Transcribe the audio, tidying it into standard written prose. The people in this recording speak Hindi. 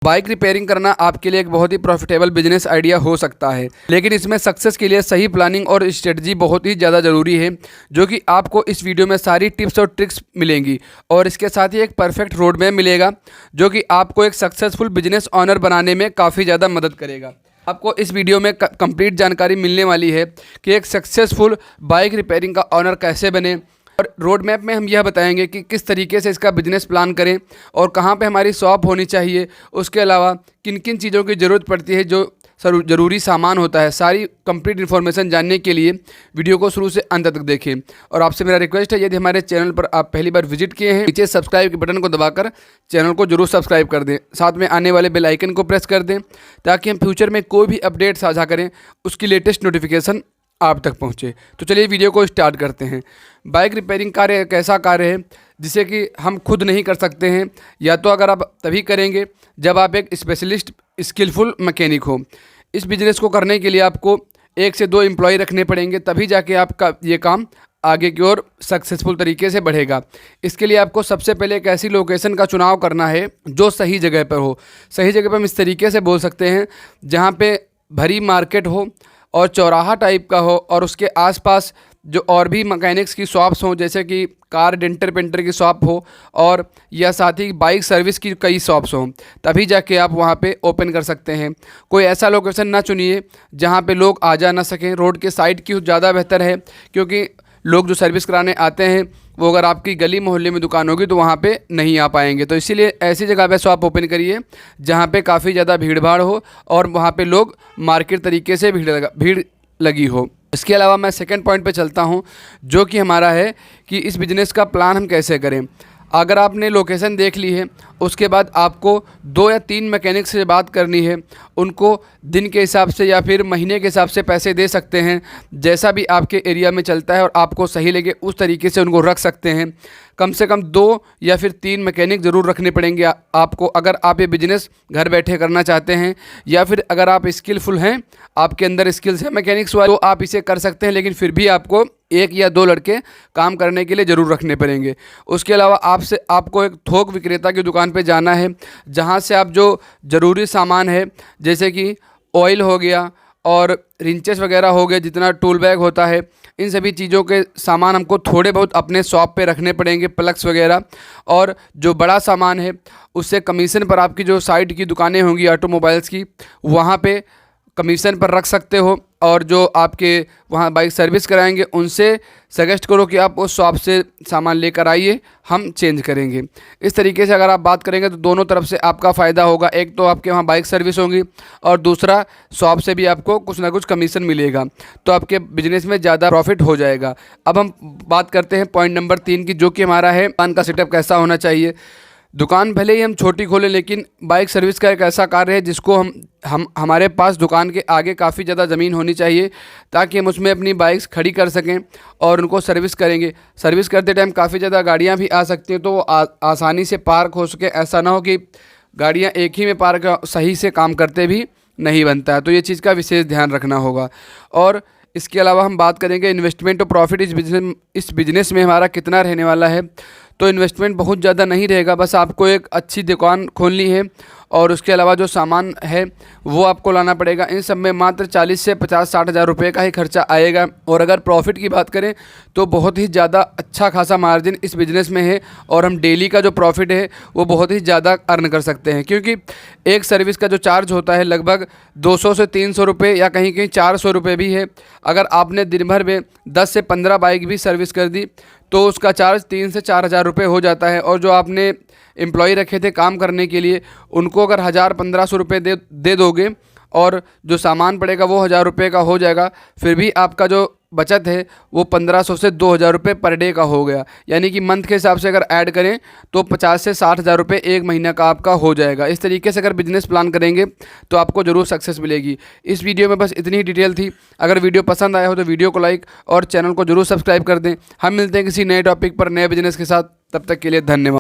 बाइक रिपेयरिंग करना आपके लिए एक बहुत ही प्रॉफिटेबल बिजनेस आइडिया हो सकता है, लेकिन इसमें सक्सेस के लिए सही प्लानिंग और स्ट्रेटजी बहुत ही ज़्यादा ज़रूरी है, जो कि आपको इस वीडियो में सारी टिप्स और ट्रिक्स मिलेंगी और इसके साथ ही एक परफेक्ट रोड मैप मिलेगा, जो कि आपको एक सक्सेसफुल बिजनेस ऑनर बनाने में काफ़ी ज़्यादा मदद करेगा। आपको इस वीडियो में कंप्लीट जानकारी मिलने वाली है कि एक सक्सेसफुल बाइक रिपेयरिंग का ऑनर कैसे बने, और रोड मैप में हम यह बताएंगे कि किस तरीके से इसका बिजनेस प्लान करें और कहाँ पे हमारी शॉप होनी चाहिए, उसके अलावा किन किन चीज़ों की ज़रूरत पड़ती है, जो ज़रूरी सामान होता है। सारी कंप्लीट इन्फॉर्मेशन जानने के लिए वीडियो को शुरू से अंत तक देखें। और आपसे मेरा रिक्वेस्ट है, यदि हमारे चैनल पर आप पहली बार विजिट किए हैं, नीचे सब्सक्राइब के बटन को दबाकर चैनल को जरूर सब्सक्राइब कर दें, साथ में आने वाले बेल आइकन को प्रेस कर दें, ताकि हम फ्यूचर में कोई भी अपडेट साझा करें उसकी लेटेस्ट नोटिफिकेशन आप तक पहुंचे। तो चलिए वीडियो को स्टार्ट करते हैं। बाइक रिपेयरिंग कार्य एक ऐसा कार्य है जिसे कि हम खुद नहीं कर सकते हैं, या तो अगर आप तभी करेंगे जब आप एक स्पेशलिस्ट स्किलफुल मैकेनिक हो। इस बिज़नेस को करने के लिए आपको 1 से 2 एम्प्लॉय रखने पड़ेंगे, तभी जाके आपका ये काम आगे की ओर सक्सेसफुल तरीके से बढ़ेगा। इसके लिए आपको सबसे पहले एक ऐसी लोकेशन का चुनाव करना है जो सही जगह पर हो। सही जगह पर हम इस तरीके से बोल सकते हैं, जहाँ पे भरी मार्केट हो और चौराहा टाइप का हो, और उसके आसपास जो और भी मैकेनिक्स की शॉप्स हों, जैसे कि कार डेंटर पेंटर की शॉप हो, और या साथ ही बाइक सर्विस की कई शॉप्स हों, तभी जाके आप वहाँ पे ओपन कर सकते हैं। कोई ऐसा लोकेशन ना चुनिए जहाँ पे लोग आ जा ना सकें। रोड के साइड की ज़्यादा बेहतर है, क्योंकि लोग जो सर्विस कराने आते हैं वो अगर आपकी गली मोहल्ले में दुकान होगी तो वहाँ पे नहीं आ पाएंगे। तो इसीलिए ऐसी जगह पे शॉप ओपन करिए जहाँ पे काफ़ी ज़्यादा भीड़ भाड़ हो और वहाँ पे लोग मार्केट तरीके से भीड़ लगी हो। इसके अलावा मैं सेकंड पॉइंट पे चलता हूँ, जो कि हमारा है कि इस बिज़नेस का प्लान हम कैसे करें। अगर आपने लोकेशन देख ली है, उसके बाद आपको 2 या 3 मैकेनिक से बात करनी है। उनको दिन के हिसाब से या फिर महीने के हिसाब से पैसे दे सकते हैं, जैसा भी आपके एरिया में चलता है और आपको सही लगे उस तरीके से उनको रख सकते हैं। कम से कम 2 या फिर 3 मैकेनिक ज़रूर रखने पड़ेंगे आपको, अगर आप ये बिज़नेस घर बैठे करना चाहते हैं, या फिर अगर आप स्किलफुल हैं, आपके अंदर स्किल्स हैं मैकेनिक्स वाले, तो आप इसे कर सकते हैं। लेकिन फिर भी आपको 1 या 2 लड़के काम करने के लिए ज़रूर रखने पड़ेंगे। उसके अलावा आपको एक थोक विक्रेता की दुकान पे जाना है, जहाँ से आप जो ज़रूरी सामान है, जैसे कि ऑयल हो गया और रिंचेस वगैरह हो गए, जितना टूल बैग होता है, इन सभी चीज़ों के सामान हमको थोड़े बहुत अपने शॉप पे रखने पड़ेंगे, प्लग्स वगैरह। और जो बड़ा सामान है उससे कमीशन पर आपकी जो साइड की दुकानें होंगी ऑटोमोबाइल्स की, वहाँ पे कमीशन पर रख सकते हो। और जो आपके वहाँ बाइक सर्विस कराएंगे उनसे सजेस्ट करो कि आप उस शॉप से सामान लेकर आइए, हम चेंज करेंगे। इस तरीके से अगर आप बात करेंगे तो दोनों तरफ से आपका फ़ायदा होगा। एक तो आपके वहाँ बाइक सर्विस होंगी और दूसरा शॉप से भी आपको कुछ ना कुछ कमीशन मिलेगा, तो आपके बिजनेस में ज़्यादा प्रॉफिट हो जाएगा। अब हम बात करते हैं पॉइंट नंबर 3 की, जो कि हमारा है दुकान का सेटअप कैसा होना चाहिए। दुकान भले ही हम छोटी खोलें, लेकिन बाइक सर्विस का एक ऐसा कार्य है जिसको हमारे पास दुकान के आगे काफ़ी ज़्यादा ज़मीन होनी चाहिए, ताकि हम उसमें अपनी बाइक्स खड़ी कर सकें और उनको सर्विस करेंगे। सर्विस करते टाइम काफ़ी ज़्यादा गाड़ियाँ भी आ सकती हैं, तो वो आसानी से पार्क हो सके। ऐसा ना हो कि गाड़ियाँ एक ही में पार्क सही से काम करते भी नहीं बनता है, तो ये चीज़ का विशेष ध्यान रखना होगा। और इसके अलावा हम बात करेंगे इन्वेस्टमेंट और प्रॉफिट इस बिज़नेस में हमारा कितना रहने वाला है। तो इन्वेस्टमेंट बहुत ज़्यादा नहीं रहेगा, बस आपको एक अच्छी दुकान खोलनी है और उसके अलावा जो सामान है वो आपको लाना पड़ेगा। इन सब में मात्र 40 से 50-60 हज़ार रुपये का ही खर्चा आएगा। और अगर प्रॉफिट की बात करें तो बहुत ही ज़्यादा अच्छा खासा मार्जिन इस बिज़नेस में है, और हम डेली का जो प्रॉफिट है वो बहुत ही ज़्यादा अर्न कर सकते हैं, क्योंकि एक सर्विस का जो चार्ज होता है लगभग 200 से 300 रुपये या कहीं कहीं 400 रुपये भी है। अगर आपने दिन भर में 10 से 15 बाइक भी सर्विस कर दी तो उसका चार्ज 3 से 4 हज़ार रुपये हो जाता है। और जो आपने एम्प्लॉय रखे थे काम करने के लिए, उनको अगर 1000-1500 रुपये दे दोगे और जो सामान पड़ेगा वो 1000 रुपये का हो जाएगा, फिर भी आपका जो बचत है वो 1500 से 2000 रुपये पर डे का हो गया। यानी कि मंथ के हिसाब से अगर ऐड करें तो 50 से 60 हज़ार रुपये एक महीना का आपका हो जाएगा। इस तरीके से अगर बिजनेस प्लान करेंगे तो आपको ज़रूर सक्सेस मिलेगी। इस वीडियो में बस इतनी ही डिटेल थी। अगर वीडियो पसंद आया हो तो वीडियो को लाइक और चैनल को ज़रूर सब्सक्राइब कर दें। हम मिलते हैं किसी नए टॉपिक पर नए बिजनेस के साथ, तब तक के लिए धन्यवाद।